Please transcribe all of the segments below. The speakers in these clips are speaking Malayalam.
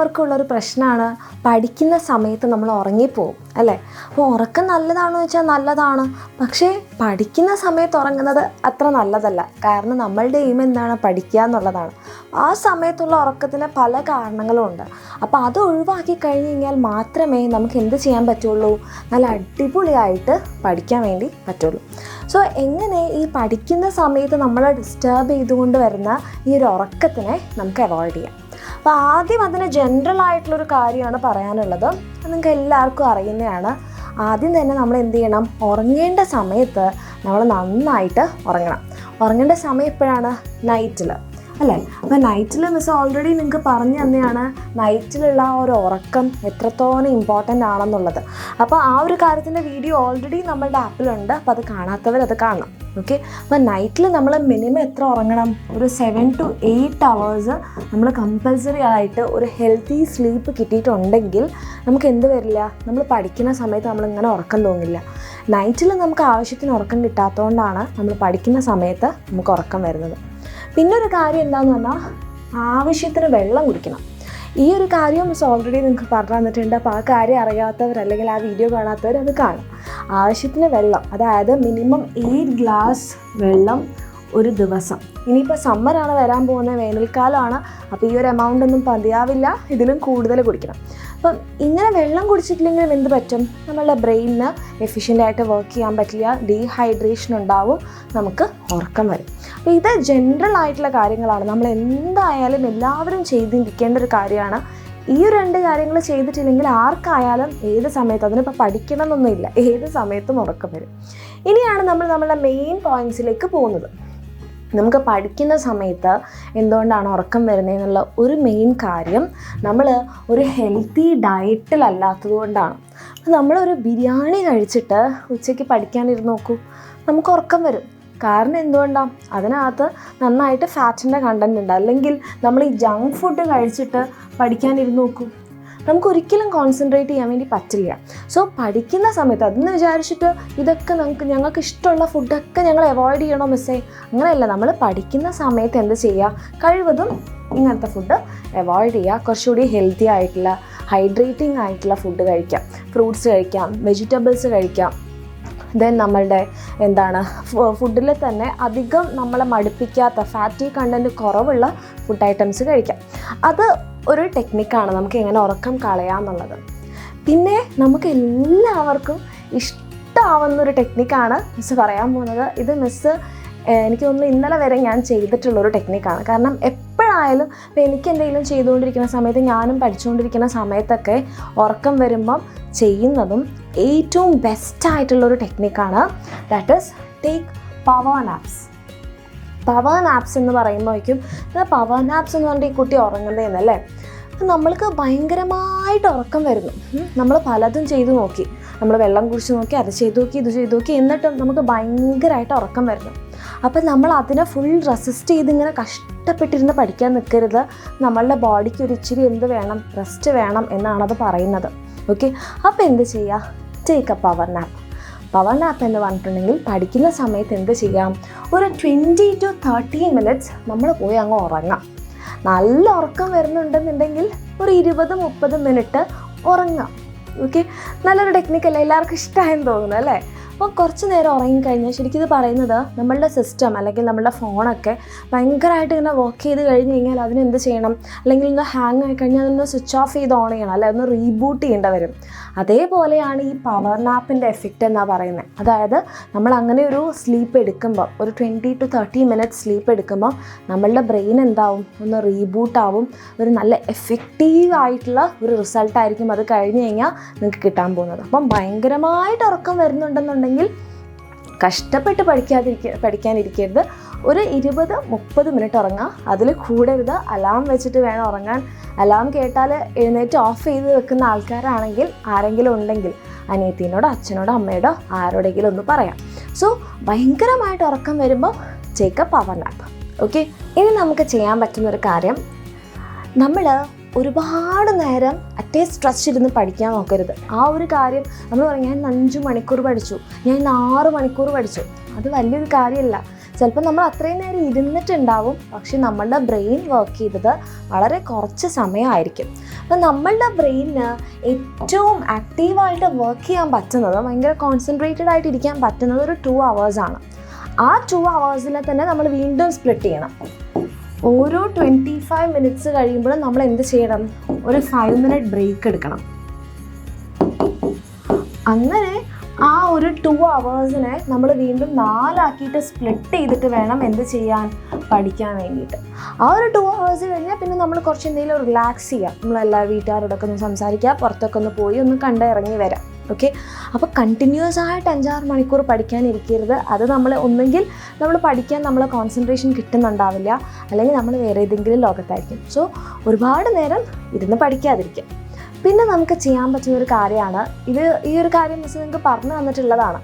എല്ലാവർക്കും ഉള്ളൊരു പ്രശ്നമാണ്, പഠിക്കുന്ന സമയത്ത് നമ്മൾ ഉറങ്ങിപ്പോവും അല്ലേ. അപ്പോൾ ഉറക്കം നല്ലതാണെന്ന് വെച്ചാൽ നല്ലതാണ്, പക്ഷേ പഠിക്കുന്ന സമയത്ത് ഉറങ്ങുന്നത് അത്ര നല്ലതല്ല. കാരണം നമ്മളുടെ എയിം എന്താണ്? പഠിക്കുക എന്നുള്ളതാണ്. ആ സമയത്തുള്ള ഉറക്കത്തിന് പല കാരണങ്ങളും ഉണ്ട്. അപ്പോൾ അത് ഒഴിവാക്കി കഴിഞ്ഞ് കഴിഞ്ഞാൽ മാത്രമേ നമുക്ക് എന്ത് ചെയ്യാൻ പറ്റുള്ളൂ? നല്ല അടിപൊളിയായിട്ട് പഠിക്കാൻ വേണ്ടി പറ്റുള്ളൂ. സോ എങ്ങനെ ഈ പഠിക്കുന്ന സമയത്ത് നമ്മളെ ഡിസ്റ്റർബ് ചെയ്തുകൊണ്ട് വരുന്ന ഈ ഒരു ഉറക്കത്തിനെ നമുക്ക് അവോയ്ഡ് ചെയ്യാം? അപ്പോൾ ആദ്യം അതിന് ജനറൽ ആയിട്ടുള്ളൊരു കാര്യമാണ് പറയാനുള്ളത്. നിങ്ങൾക്ക് എല്ലാവർക്കും അറിയുന്നതാണ്. ആദ്യം തന്നെ നമ്മൾ എന്ത് ചെയ്യണം? ഉറങ്ങേണ്ട സമയത്ത് നമ്മൾ നന്നായിട്ട് ഉറങ്ങണം. ഉറങ്ങേണ്ട സമയം എപ്പോഴാണ്? നൈറ്റിൽ അല്ലേ. അപ്പോൾ നൈറ്റിൽ മിസ് ഓൾറെഡി നിങ്ങൾക്ക് പറഞ്ഞു തന്നെയാണ് നൈറ്റിലുള്ള ഒരു ഉറക്കം എത്രത്തോളം ഇമ്പോർട്ടൻ്റ് ആണെന്നുള്ളത്. അപ്പോൾ ആ ഒരു കാര്യത്തിൻ്റെ വീഡിയോ ഓൾറെഡി നമ്മളുടെ ആപ്പിലുണ്ട്. അപ്പോൾ അത് കാണാത്തവരത് കാണണം. ഓക്കെ. അപ്പോൾ നൈറ്റിൽ നമ്മൾ മിനിമം എത്ര ഉറങ്ങണം? ഒരു 7 to 8 hours നമ്മൾ കമ്പൽസറി ആയിട്ട് ഒരു ഹെൽത്തി സ്ലീപ്പ് കിട്ടിയിട്ടുണ്ടെങ്കിൽ നമുക്ക് എന്ത് വരില്ല? നമ്മൾ പഠിക്കുന്ന സമയത്ത് നമ്മളിങ്ങനെ ഉറക്കം തോന്നില്ല. നൈറ്റിൽ നമുക്ക് ആവശ്യത്തിന് ഉറക്കം കിട്ടാത്തതുകൊണ്ടാണ് നമ്മൾ പഠിക്കുന്ന സമയത്ത് നമുക്ക് ഉറക്കം വരുന്നത്. പിന്നെ ഒരു കാര്യം എന്താണെന്ന് പറഞ്ഞാൽ ആവശ്യത്തിന് വെള്ളം കുടിക്കണം. ഈ ഒരു കാര്യം ഓൾറെഡി നിങ്ങൾക്ക് പറഞ്ഞു തന്നിട്ടുണ്ട്. അപ്പോൾ ആ കാര്യം അറിയാത്തവർ അല്ലെങ്കിൽ ആ വീഡിയോ കാണാത്തവർ അത് കാണും. ആവശ്യത്തിന് വെള്ളം, അതായത് മിനിമം 8 ഗ്ലാസ് വെള്ളം ഒരു ദിവസം. ഇനിയിപ്പോൾ സമ്മറാണ് വരാൻ പോകുന്നത്, വേനൽക്കാലമാണ്. അപ്പോൾ ഈ ഒരു എമൗണ്ട് ഒന്നും മതിയാവില്ല, ഇതിലും കൂടുതൽ കുടിക്കണം. അപ്പം ഇങ്ങനെ വെള്ളം കുടിച്ചിട്ടില്ലെങ്കിൽ എന്ത് പറ്റും? നമ്മളുടെ ബ്രെയിനിന് എഫിഷ്യൻ്റായിട്ട് വർക്ക് ചെയ്യാൻ പറ്റില്ല, ഡീഹൈഡ്രേഷൻ ഉണ്ടാവും, നമുക്ക് ഉറക്കം വരും. അപ്പോൾ ഇത് ജനറൽ ആയിട്ടുള്ള കാര്യങ്ങളാണ്. നമ്മൾ എന്തായാലും എല്ലാവരും ചെയ്തിരിക്കേണ്ട ഒരു കാര്യമാണ്. ഈ 2 കാര്യങ്ങൾ ചെയ്തിട്ടില്ലെങ്കിൽ ആർക്കായാലും ഏത് സമയത്തും, അതിനിപ്പോൾ പഠിക്കണം എന്നൊന്നുമില്ല, ഏത് സമയത്തും ഉറക്കം വരും. ഇനിയാണ് നമ്മൾ നമ്മളുടെ മെയിൻ പോയിൻറ്റ്സിലേക്ക് പോകുന്നത്. നമുക്ക് പഠിക്കുന്ന സമയത്ത് എന്തുകൊണ്ടാണ് ഉറക്കം വരുന്നതെന്നുള്ള ഒരു മെയിൻ കാര്യം നമ്മൾ ഒരു ഹെൽത്തി ഡയറ്റിലല്ലാത്തത് കൊണ്ടാണ്. അപ്പോൾ നമ്മളൊരു ബിരിയാണി കഴിച്ചിട്ട് ഉച്ചയ്ക്ക് പഠിക്കാനിരുന്ന് നോക്കൂ, നമുക്ക് ഉറക്കം വരും. കാരണം എന്തുകൊണ്ടാണ്? അതിനകത്ത് നന്നായിട്ട് ഫാറ്റിൻ്റെ കണ്ടൻറ്റ് ഉണ്ട്. അല്ലെങ്കിൽ നമ്മൾ ഈ ജങ്ക് ഫുഡ് കഴിച്ചിട്ട് പഠിക്കാനിരുന്ന് നോക്കൂ, നമുക്കൊരിക്കലും കോൺസെൻട്രേറ്റ് ചെയ്യാൻ വേണ്ടി പറ്റില്ല. സോ പഠിക്കുന്ന സമയത്ത് അതെന്ന് വിചാരിച്ചിട്ട് ഇതൊക്കെ ഞങ്ങൾക്ക് ഇഷ്ടമുള്ള ഫുഡൊക്കെ ഞങ്ങൾ അവോയ്ഡ് ചെയ്യണോ മിസ്സേ? അങ്ങനെയല്ല. നമ്മൾ പഠിക്കുന്ന സമയത്ത് എന്ത് ചെയ്യുക? കഴിവതും ഇങ്ങനത്തെ ഫുഡ് അവോയ്ഡ് ചെയ്യുക. കുറച്ചുകൂടി ഹെൽത്തി ആയിട്ടുള്ള ഹൈഡ്രേറ്റിംഗ് ആയിട്ടുള്ള ഫുഡ് കഴിക്കാം. ഫ്രൂട്ട്സ് കഴിക്കാം, വെജിറ്റബിൾസ് കഴിക്കാം. ദെൻ നമ്മളുടെ ഫുഡിൽ തന്നെ അധികം നമ്മളെ മടുപ്പിക്കാത്ത ഫാറ്റി കണ്ടൻറ്റ് കുറവുള്ള ഫുഡ് ഐറ്റംസ് കഴിക്കാം. അത് ഒരു ടെക്നിക്കാണ് നമുക്ക് എങ്ങനെ ഉറക്കം കളയാമെന്നുള്ളത്. പിന്നെ നമുക്ക് എല്ലാവർക്കും ഇഷ്ടമാവുന്നൊരു ടെക്നിക്കാണ് മിസ്സ് പറയാൻ പോകുന്നത്. ഇത് മിസ്സ് എനിക്ക് തോന്നുന്നു ഇന്നലെ വരെ ഞാൻ ചെയ്തിട്ടുള്ളൊരു ടെക്നിക്കാണ്. കാരണം എപ്പോഴായാലും ഇപ്പോൾ എനിക്ക് എന്തെങ്കിലും ചെയ്തുകൊണ്ടിരിക്കുന്ന സമയത്ത്, ഞാനും പഠിച്ചുകൊണ്ടിരിക്കുന്ന സമയത്തൊക്കെ ഉറക്കം വരുമ്പം ചെയ്യുന്നതും ഏറ്റവും ബെസ്റ്റായിട്ടുള്ളൊരു ടെക്നിക്കാണ്. That is take power naps. Power naps എന്ന് പറയുമ്പോഴേക്കും പവർ നാപ്സ് എന്ന് പറഞ്ഞിട്ട് ഈ കുട്ടി ഉറങ്ങുന്നതെന്നല്ലേ. നമ്മൾക്ക് ഭയങ്കരമായിട്ട് ഉറക്കം വരുന്നു. നമ്മൾ പലതും ചെയ്തു നോക്കി, നമ്മൾ വെള്ളം കുടിച്ച് നോക്കി, അത് ചെയ്തു നോക്കി, ഇത് ചെയ്തു നോക്കി, എന്നിട്ടും നമുക്ക് ഭയങ്കരമായിട്ട് ഉറക്കം വരുന്നു. അപ്പം നമ്മൾ അതിനെ ഫുൾ റെസിസ്റ്റ് ചെയ്ത് ഇങ്ങനെ കഷ്ടപ്പെട്ടിരുന്ന് പഠിക്കാൻ നിൽക്കരുത്. നമ്മളുടെ ബോഡിക്ക് ഒരു ഇച്ചിരി എന്ത് വേണം? റെസ്റ്റ് വേണം എന്നാണത് പറയുന്നത്. ഓക്കെ. അപ്പോൾ എന്ത് ചെയ്യുക? Take A power nap. Power nap എന്ന് പറഞ്ഞിട്ടുണ്ടെങ്കിൽ പഠിക്കുന്ന സമയത്ത് എന്ത് ചെയ്യാം? ഒരു 20 to 30 minutes നമ്മൾ പോയി അങ്ങ് ഉറങ്ങാം. നല്ല ഉറക്കം വരുന്നുണ്ടെന്നുണ്ടെങ്കിൽ ഒരു 20-30 മിനിറ്റ് ഉറങ്ങാം. ഓക്കെ. നല്ലൊരു ടെക്നിക്കല്ലേ? എല്ലാവർക്കും ഇഷ്ടമായെന്ന് തോന്നുന്നു അല്ലേ? അപ്പോൾ കുറച്ച് നേരം ഉറങ്ങിക്കഴിഞ്ഞാൽ ശരിക്കും ഇത് പറയുന്നത് നമ്മളുടെ സിസ്റ്റം അല്ലെങ്കിൽ നമ്മളുടെ ഫോണൊക്കെ ഭയങ്കരമായിട്ട് ഇങ്ങനെ വർക്ക് ചെയ്ത് കഴിഞ്ഞ് കഴിഞ്ഞാൽ അതിനെന്ത് ചെയ്യണം? അല്ലെങ്കിൽ ഒന്ന് ഹാങ് ആയി കഴിഞ്ഞാൽ അതൊന്ന് സ്വിച്ച് ഓഫ് ചെയ്ത് ഓൺ ചെയ്യണം, അല്ലെ ഒന്ന് റീബൂട്ട് ചെയ്യേണ്ടി വരും. അതേപോലെയാണ് ഈ പവർ നാപ്പിൻ്റെ എഫക്റ്റ് എന്നാണ് പറയുന്നത്. അതായത് നമ്മൾ അങ്ങനെ ഒരു സ്ലീപ്പ് എടുക്കുമ്പോൾ, ഒരു 20 to 30 minutes സ്ലീപ്പ് എടുക്കുമ്പോൾ നമ്മളുടെ ബ്രെയിൻ എന്താവും? ഒന്ന് റീബൂട്ടാവും. ഒരു നല്ല എഫക്റ്റീവായിട്ടുള്ള ഒരു റിസൾട്ടായിരിക്കും അത് കഴിഞ്ഞ് കഴിഞ്ഞാൽ നിങ്ങൾക്ക് കിട്ടാൻ പോകുന്നത്. അപ്പം ഭയങ്കരമായിട്ട് ഉറക്കം വരുന്നുണ്ടെന്നുണ്ടെങ്കിൽ കഷ്ടപ്പെട്ട് പഠിക്കാനിരിക്കരുത്. ഒരു 20-30 മിനിറ്റ് ഉറങ്ങുക. അതിൽ കൂടരുത്. അലാം വെച്ചിട്ട് വേണം ഉറങ്ങാൻ. അലാം കേട്ടാൽ എഴുന്നേറ്റ് ഓഫ് ചെയ്ത് വെക്കുന്ന ആൾക്കാരാണെങ്കിൽ ആരെങ്കിലും ഉണ്ടെങ്കിൽ അനിയത്തിനോടോ അച്ഛനോടോ അമ്മയോടോ ആരോടെങ്കിലും ഒന്ന് പറയാം. സോ ഭയങ്കരമായിട്ട് ഉറക്കം വരുമ്പോൾ take A power nap. Okay. ഇനി നമുക്ക് ചെയ്യാൻ പറ്റുന്നൊരു കാര്യം, നമ്മൾ ഒരുപാട് നേരം അറ്റേ സ്ട്രെച്ച് ഇരുന്ന് പഠിക്കാൻ നോക്കരുത്. ആ ഒരു കാര്യം നമ്മൾ പറയും, ഞാൻ 5 മണിക്കൂർ പഠിച്ചു, ഞാൻ 6 മണിക്കൂർ പഠിച്ചു. അത് വലിയൊരു കാര്യമല്ല. ചിലപ്പോൾ നമ്മൾ അത്രയും നേരം ഇരുന്നിട്ടുണ്ടാവും, പക്ഷെ നമ്മളുടെ ബ്രെയിൻ വർക്ക് ചെയ്തത് വളരെ കുറച്ച് സമയമായിരിക്കും. അപ്പം നമ്മളുടെ ബ്രെയിനിന് ഏറ്റവും ആക്റ്റീവായിട്ട് വർക്ക് ചെയ്യാൻ പറ്റുന്നത്, ഭയങ്കര കോൺസെൻട്രേറ്റഡ് ആയിട്ട് ഇരിക്കാൻ പറ്റുന്നത് ഒരു 2 hours ആണ്. ആ 2 hours തന്നെ നമ്മൾ വീണ്ടും സ്പ്ലിറ്റ് ചെയ്യണം. ഓരോ 25 minutes കഴിയുമ്പോഴും നമ്മൾ എന്ത് ചെയ്യണം? ഒരു 5 minute ബ്രേക്ക് എടുക്കണം. അങ്ങനെ ആ ഒരു 2 hours നമ്മൾ വീണ്ടും 4 ആക്കിയിട്ട് സ്പ്ലിറ്റ് ചെയ്തിട്ട് വേണം എന്ത് ചെയ്യാൻ? പഠിക്കാൻ വേണ്ടിയിട്ട്. ആ ഒരു 2 hours കഴിഞ്ഞാൽ പിന്നെ നമ്മൾ കുറച്ച് എന്തെങ്കിലും റിലാക്സ് ചെയ്യാം. നമ്മളെല്ലാ വീട്ടുകാരോടൊക്കെ ഒന്ന് സംസാരിക്കുക, പുറത്തൊക്കെ ഒന്ന് പോയി ഒന്ന് ഇറങ്ങി വരാം. ഓക്കെ, അപ്പോൾ കണ്ടിന്യൂസ് ആയിട്ട് 5-6 മണിക്കൂർ പഠിക്കാനിരിക്കരുത്. അത് നമ്മൾ ഒന്നെങ്കിൽ നമ്മൾ പഠിക്കാൻ നമ്മളെ കോൺസെൻട്രേഷൻ കിട്ടുന്നുണ്ടാവില്ല, അല്ലെങ്കിൽ നമ്മൾ വേറെ ഏതെങ്കിലും ലോകത്തായിരിക്കും. സോ ഒരുപാട് നേരം ഇരുന്ന് പഠിക്കാതിരിക്കുക. പിന്നെ നമുക്ക് ചെയ്യാൻ പറ്റുന്ന ഒരു കാര്യമാണ് ഈ ഒരു കാര്യം മിസ് നിങ്ങൾക്ക് പറഞ്ഞു തന്നിട്ടുള്ളതാണ്.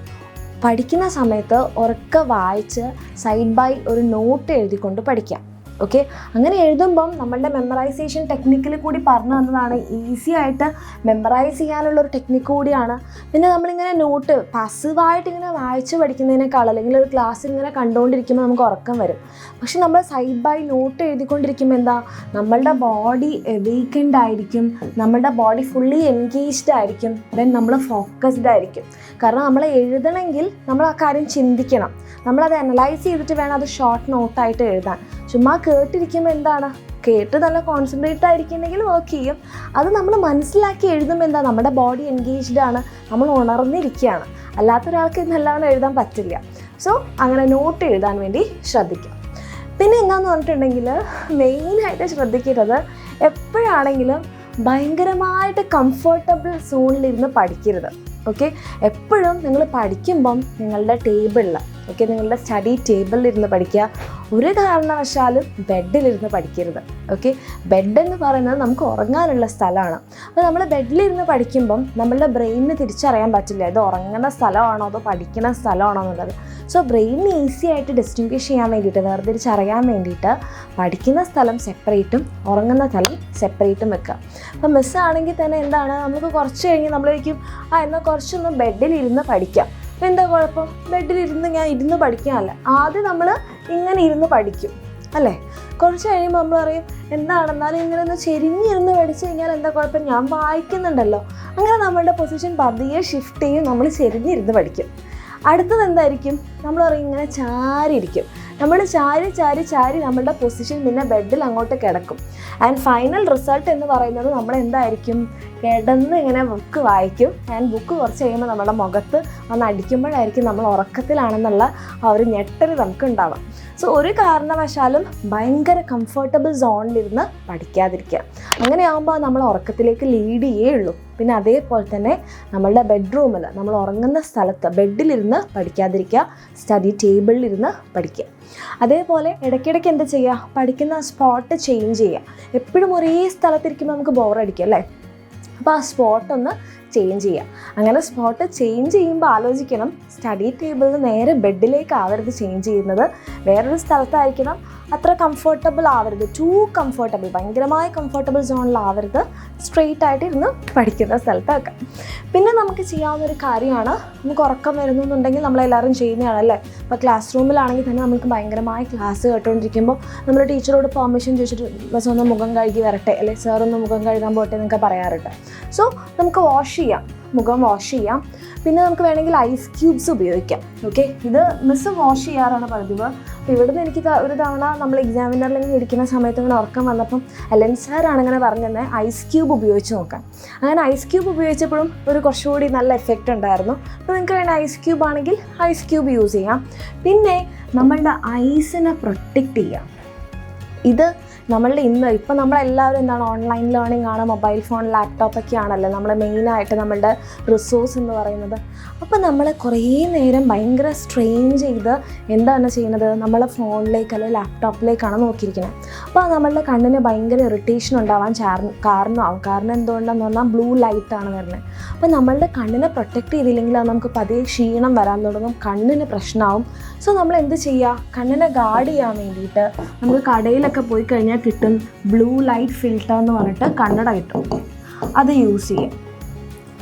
പഠിക്കുന്ന സമയത്ത് ഉറക്കെ വായിച്ച് സൈഡ് ബൈ ഒരു നോട്ട് എഴുതിക്കൊണ്ട് പഠിക്കാം. ഓക്കെ, അങ്ങനെ എഴുതുമ്പം നമ്മളുടെ മെമ്മറൈസേഷൻ ടെക്നിക്കിൽ കൂടി പറഞ്ഞു തന്നതാണ്. ഈസി ആയിട്ട് മെമ്മറൈസ് ചെയ്യാനുള്ളൊരു ടെക്നിക്ക് കൂടിയാണ്. പിന്നെ നമ്മളിങ്ങനെ നോട്ട് പാസീവായിട്ട് ഇങ്ങനെ വായിച്ച് പഠിക്കുന്നതിനേക്കാൾ, അല്ലെങ്കിൽ ഒരു ക്ലാസ് ഇങ്ങനെ കണ്ടുകൊണ്ടിരിക്കുമ്പോൾ നമുക്ക് ഉറക്കം വരും. പക്ഷെ നമ്മൾ സൈഡ് ബൈ നോട്ട് എഴുതിക്കൊണ്ടിരിക്കുമ്പോൾ എന്താ, നമ്മളുടെ ബോഡി എവേക്കൻഡ് ആയിരിക്കും, നമ്മളുടെ ബോഡി ഫുള്ളി എൻഗേജ്ഡ് ആയിരിക്കും, ദെൻ നമ്മൾ ഫോക്കസ്ഡ് ആയിരിക്കും. കാരണം നമ്മൾ എഴുതണമെങ്കിൽ നമ്മൾ ആ കാര്യം ചിന്തിക്കണം, നമ്മളത് അനലൈസ് ചെയ്തിട്ട് വേണം അത് ഷോർട്ട് നോട്ടായിട്ട് എഴുതാൻ. ചുമ്മാ കേട്ടിരിക്കുമ്പോൾ എന്താണ്, കേട്ട് നല്ല കോൺസെൻട്രേറ്റ് ആയിരിക്കുന്നുണ്ടെങ്കിൽ വർക്ക് ചെയ്യും. അത് നമ്മൾ മനസ്സിലാക്കി എഴുതുമ്പോൾ എന്താ, നമ്മുടെ ബോഡി എൻഗേജ്ഡ് ആണ്, നമ്മൾ ഉണർന്നിരിക്കുകയാണ്. അല്ലാത്തൊരാൾക്ക് നല്ലവണ്ണം എഴുതാൻ പറ്റില്ല. സോ അങ്ങനെ നോട്ട് എഴുതാൻ വേണ്ടി ശ്രദ്ധിക്കാം. പിന്നെ എന്താണെന്ന് പറഞ്ഞിട്ടുണ്ടെങ്കിൽ മെയിനായിട്ട് ശ്രദ്ധിക്കേണ്ടത്, എപ്പോഴാണെങ്കിലും ഭയങ്കരമായിട്ട് കംഫർട്ടബിൾ സോണിലിരുന്ന് പഠിക്കരുത്. ഓക്കെ, എപ്പോഴും നിങ്ങൾ പഠിക്കുമ്പം നിങ്ങളുടെ ടേബിളിൽ, ഓക്കെ, നിങ്ങളുടെ സ്റ്റഡി ടേബിളിൽ ഇരുന്ന് പഠിക്കുക. ഒരു കാരണവശാലും ബെഡിലിരുന്ന് പഠിക്കരുത്. ഓക്കെ, ബെഡ് എന്ന് പറയുന്നത് നമുക്ക് ഉറങ്ങാനുള്ള സ്ഥലമാണ്. അപ്പോൾ നമ്മൾ ബെഡിലിരുന്ന് പഠിക്കുമ്പം നമ്മളുടെ ബ്രെയിനിന് തിരിച്ചറിയാൻ പറ്റില്ല ഇത് ഉറങ്ങുന്ന സ്ഥലമാണോ അതോ പഠിക്കുന്ന സ്ഥലമാണോ എന്നുള്ളത്. സോ ബ്രെയിനിന് ഈസി ആയിട്ട് ഡിസ്റ്റിങ്വിഷ് ചെയ്യാൻ വേണ്ടിയിട്ട്, വേർതിരിച്ചറിയാൻ വേണ്ടിയിട്ട് പഠിക്കുന്ന സ്ഥലം സെപ്പറേറ്റും ഉറങ്ങുന്ന സ്ഥലം സെപ്പറേറ്റും വെക്കുക. അപ്പം മിസ്സാണെങ്കിൽ തന്നെ എന്താണ്, നമുക്ക് കുറച്ച് കഴിഞ്ഞ് നമ്മളേക്കും എന്നാൽ കുറച്ചൊന്ന് ബെഡിലിരുന്ന് പഠിക്കാം. എന്താ കുഴപ്പം, ബെഡിലിരുന്ന് ഞാൻ ഇരുന്ന് പഠിക്കാനല്ല. ആദ്യം നമ്മൾ ഇങ്ങനെ ഇരുന്ന് പഠിക്കും അല്ലേ, കുറച്ച് കഴിയുമ്പോൾ നമ്മൾ പറയും എന്താണെന്നാലും ഇങ്ങനെ ഒന്ന് ചെരിഞ്ഞിരുന്ന് പഠിച്ചു കഴിഞ്ഞാൽ എന്താ കുഴപ്പം, ഞാൻ വായിക്കുന്നുണ്ടല്ലോ. അങ്ങനെ നമ്മളുടെ പൊസിഷൻ പതിയെ ഷിഫ്റ്റ് ചെയ്യും, നമ്മൾ ചെരിഞ്ഞിരുന്ന് പഠിക്കും. അടുത്തത് എന്തായിരിക്കും, നമ്മൾ പറയും ഇങ്ങനെ ചാരിയിരിക്കും. നമ്മൾ ചാരി നമ്മളുടെ പൊസിഷൻ പിന്നെ ബെഡിൽ അങ്ങോട്ട് കിടക്കും. ആൻഡ് ഫൈനൽ റിസൾട്ട് എന്ന് പറയുന്നത് നമ്മൾ എന്തായിരിക്കും, കിടന്ന് ഇങ്ങനെ ബുക്ക് വായിക്കും. ആൻഡ് ബുക്ക് കുറച്ച് കഴിയുമ്പോൾ നമ്മുടെ മുഖത്ത് വന്ന് അടിക്കുമ്പോഴായിരിക്കും നമ്മൾ ഉറക്കത്തിലാണെന്നുള്ള ആ ഒരു ഞെട്ടൽ നമുക്ക് ഉണ്ടാവാം. സോ ഒരു കാരണവശാലും ഭയങ്കര കംഫർട്ടബിൾ സോണിലിരുന്ന് പഠിക്കാതിരിക്കുക. അങ്ങനെയാകുമ്പോൾ നമ്മൾ ഉറക്കത്തിലേക്ക് ലീഡ് ചെയ്യുള്ളൂ. പിന്നെ അതേപോലെ തന്നെ നമ്മളുടെ ബെഡ്റൂമിൽ, നമ്മൾ ഉറങ്ങുന്ന സ്ഥലത്ത് ബെഡിലിരുന്ന് പഠിക്കാതിരിക്കുക, സ്റ്റഡി ടേബിളിലിരുന്ന് പഠിക്കുക. അതേപോലെ ഇടയ്ക്കിടയ്ക്ക് എന്താ ചെയ്യുക, പഠിക്കുന്ന സ്പോട്ട് ചേഞ്ച് ചെയ്യുക. എപ്പോഴും ഒരേ സ്ഥലത്തിരിക്കുമ്പോൾ നമുക്ക് ബോറടിക്കും അല്ലേ. അപ്പോൾ ആ സ്പോട്ടൊന്ന് ചേഞ്ച് ചെയ്യുക. അങ്ങനെ സ്പോട്ട് ചേഞ്ച് ചെയ്യുമ്പോൾ ആലോചിക്കണം, സ്റ്റഡി ടേബിളിൽ നേരെ ബെഡിലേക്ക് ആവരുത് ചേഞ്ച് ചെയ്യുന്നത്, വേറൊരു സ്ഥലത്തായിരിക്കണം. അത്ര കംഫർട്ടബിൾ ആവരുത്, ടൂ കംഫർട്ടബിൾ, ഭയങ്കരമായ കംഫർട്ടബിൾ സോണിലാവരുത്, സ്ട്രെയിറ്റ് ആയിട്ട് ഇരുന്ന് പഠിക്കുന്ന സ്ഥലത്താക്കാം. പിന്നെ നമുക്ക് ചെയ്യാവുന്നൊരു കാര്യമാണ്, നമുക്ക് ഉറക്കം വരുന്നു എന്നുണ്ടെങ്കിൽ നമ്മളെല്ലാവരും ചെയ്യുന്നതാണല്ലേ. ഇപ്പോൾ ക്ലാസ് റൂമിലാണെങ്കിൽ തന്നെ നമുക്ക് ഭയങ്കരമായ ക്ലാസ് കേട്ടുകൊണ്ടിരിക്കുമ്പോൾ നമ്മൾ ടീച്ചറോട് പെർമിഷൻ ചോദിച്ചിട്ട് ബസ് ഒന്ന് മുഖം കഴുകി വരട്ടെ, അല്ലെ സാർ ഒന്ന് മുഖം കഴുകാൻ പോട്ടെ എന്നൊക്കെ പറയാറുണ്ട്. സോ നമുക്ക് വാഷ് ചെയ്യാം, മുഖം വാഷ് ചെയ്യാം. പിന്നെ നമുക്ക് വേണമെങ്കിൽ ഐസ് ക്യൂബ്സ് ഉപയോഗിക്കാം. ഓക്കെ, ഇത് മിസ് വാഷ് ചെയ്യാറാണ് പതിവ്. അപ്പോൾ ഇവിടുന്ന് എനിക്ക് ഒരു തവണ നമ്മൾ എക്സാമിനറിൽ ഇരിക്കുന്ന സമയത്ത് ഇങ്ങനെ ഉറക്കം വന്നപ്പം എലൻ സാറാണ് ഇങ്ങനെ പറഞ്ഞത് ഐസ് ക്യൂബ് ഉപയോഗിച്ച് നോക്കാൻ. അങ്ങനെ ഐസ് ക്യൂബ് ഉപയോഗിച്ചപ്പോഴും ഒരു കുറച്ചുകൂടി നല്ല എഫക്റ്റ് ഉണ്ടായിരുന്നു. അപ്പോൾ നിങ്ങൾക്ക് വേണ്ട ഐസ് ക്യൂബ് ആണെങ്കിൽ ഐസ് ക്യൂബ് യൂസ് ചെയ്യാം. പിന്നെ നമ്മളുടെ ഐസിനെ പ്രൊട്ടക്റ്റ് ചെയ്യാം. ഇത് നമ്മളുടെ ഇപ്പം നമ്മളെല്ലാവരും എന്താണ്, ഓൺലൈൻ ലേണിംഗ് ആണ്, മൊബൈൽ ഫോൺ, ലാപ്ടോപ്പൊക്കെ ആണല്ലോ നമ്മൾ മെയിനായിട്ട് നമ്മളുടെ റിസോഴ്സ് എന്ന് പറയുന്നത്. അപ്പോൾ നമ്മൾ കുറേ നേരം ഭയങ്കര സ്ട്രെയിൻ ചെയ്ത് എന്താണ് ചെയ്യുന്നത്, നമ്മളെ ഫോണിലേക്ക് അല്ലെങ്കിൽ ലാപ്ടോപ്പിലേക്കാണ് നോക്കിയിരിക്കുന്നത്. അപ്പോൾ നമ്മളുടെ കണ്ണിന് ഭയങ്കര ഇറിറ്റേഷൻ ഉണ്ടാവാൻ കാരണമാവും. കാരണം എന്തുകൊണ്ടാണെന്ന് പറഞ്ഞാൽ ബ്ലൂ ലൈറ്റാണ് വരുന്നത്. അപ്പോൾ നമ്മളുടെ കണ്ണിനെ പ്രൊട്ടക്റ്റ് ചെയ്തില്ലെങ്കിൽ അത് നമുക്ക് പതിയെ ക്ഷീണം വരാൻ തുടങ്ങും, കണ്ണിന് പ്രശ്നമാവും. സോ നമ്മൾ എന്ത് ചെയ്യുക, കണ്ണിനെ ഗാർഡ് ചെയ്യാൻ വേണ്ടിയിട്ട് നമുക്ക് കടയിലൊക്കെ പോയി കഴിഞ്ഞാൽ കിട്ടും ബ്ലൂ ലൈറ്റ് ഫിൽറ്റർ എന്ന് പറഞ്ഞിട്ട് കണ്ണട കിട്ടും, അത് യൂസ് ചെയ്യാം.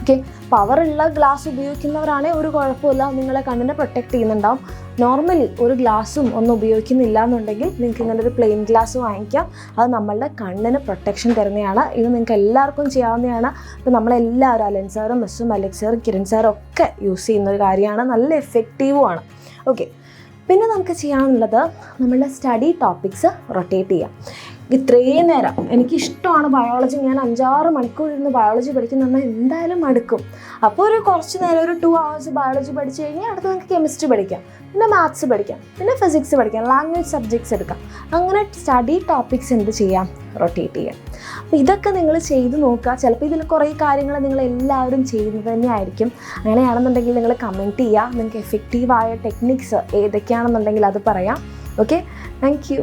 ഓക്കെ, പവറുള്ള ഗ്ലാസ് ഉപയോഗിക്കുന്നവരാണെങ്കിൽ ഒരു കുഴപ്പമില്ല, നിങ്ങളെ കണ്ണിനെ പ്രൊട്ടക്റ്റ് ചെയ്യുന്നുണ്ടാവും. നോർമലി ഒരു ഗ്ലാസ്സും ഒന്നും ഉപയോഗിക്കുന്നില്ല എന്നുണ്ടെങ്കിൽ നിങ്ങൾക്ക് ഇങ്ങനെ ഒരു പ്ലെയിൻ ഗ്ലാസ് വാങ്ങിക്കാം. അത് നമ്മളുടെ കണ്ണിന് പ്രൊട്ടക്ഷൻ തരുന്നതാണ്. ഇത് നിങ്ങൾക്ക് എല്ലാവർക്കും ചെയ്യാവുന്നതാണ്. അപ്പോൾ നമ്മളെല്ലാവരും അലൻ സാറും മിസ്സും അലക്സ് സാറും കിരൺ സാറും ഒക്കെ യൂസ് ചെയ്യുന്ന ഒരു കാര്യമാണ്, നല്ല എഫക്റ്റീവുമാണ്. ഓക്കെ, പിന്നെ നമുക്ക് ചെയ്യാനുള്ളത് നമ്മളുടെ സ്റ്റഡി ടോപ്പിക്സ് റൊട്ടേറ്റ് ചെയ്യാം. ഇത്രയും നേരം എനിക്കിഷ്ടമാണ് ബയോളജി, ഞാൻ 5-6 മണിക്കൂർ ഇരുന്ന് ബയോളജി പഠിക്കുന്ന എന്തായാലും മടുക്കും. അപ്പോൾ ഒരു കുറച്ച് നേരം ഒരു 2 hours ബയോളജി പഠിച്ചു കഴിഞ്ഞാൽ അടുത്ത് നമുക്ക് കെമിസ്ട്രി പഠിക്കാം, പിന്നെ മാത്സ് പഠിക്കാം, പിന്നെ ഫിസിക്സ് പഠിക്കാം, ലാംഗ്വേജ് സബ്ജക്ട്സ് എടുക്കാം. അങ്ങനെ സ്റ്റഡി ടോപ്പിക്സ് എന്ത് ചെയ്യാം, റൊട്ടേറ്റ് ചെയ്യാം. അപ്പോൾ ഇതൊക്കെ നിങ്ങൾ ചെയ്ത് നോക്കുക. ചിലപ്പോൾ ഇതിൽ കുറേ കാര്യങ്ങൾ നിങ്ങൾ എല്ലാവരും ചെയ്യുന്നത് തന്നെ ആയിരിക്കും. അങ്ങനെയാണെന്നുണ്ടെങ്കിൽ നിങ്ങൾ കമൻറ്റ് ചെയ്യുക. നിങ്ങൾക്ക് എഫക്റ്റീവായ ടെക്നിക്സ് ഏതൊക്കെയാണെന്നുണ്ടെങ്കിൽ അത് പറയാം. Okay, thank you.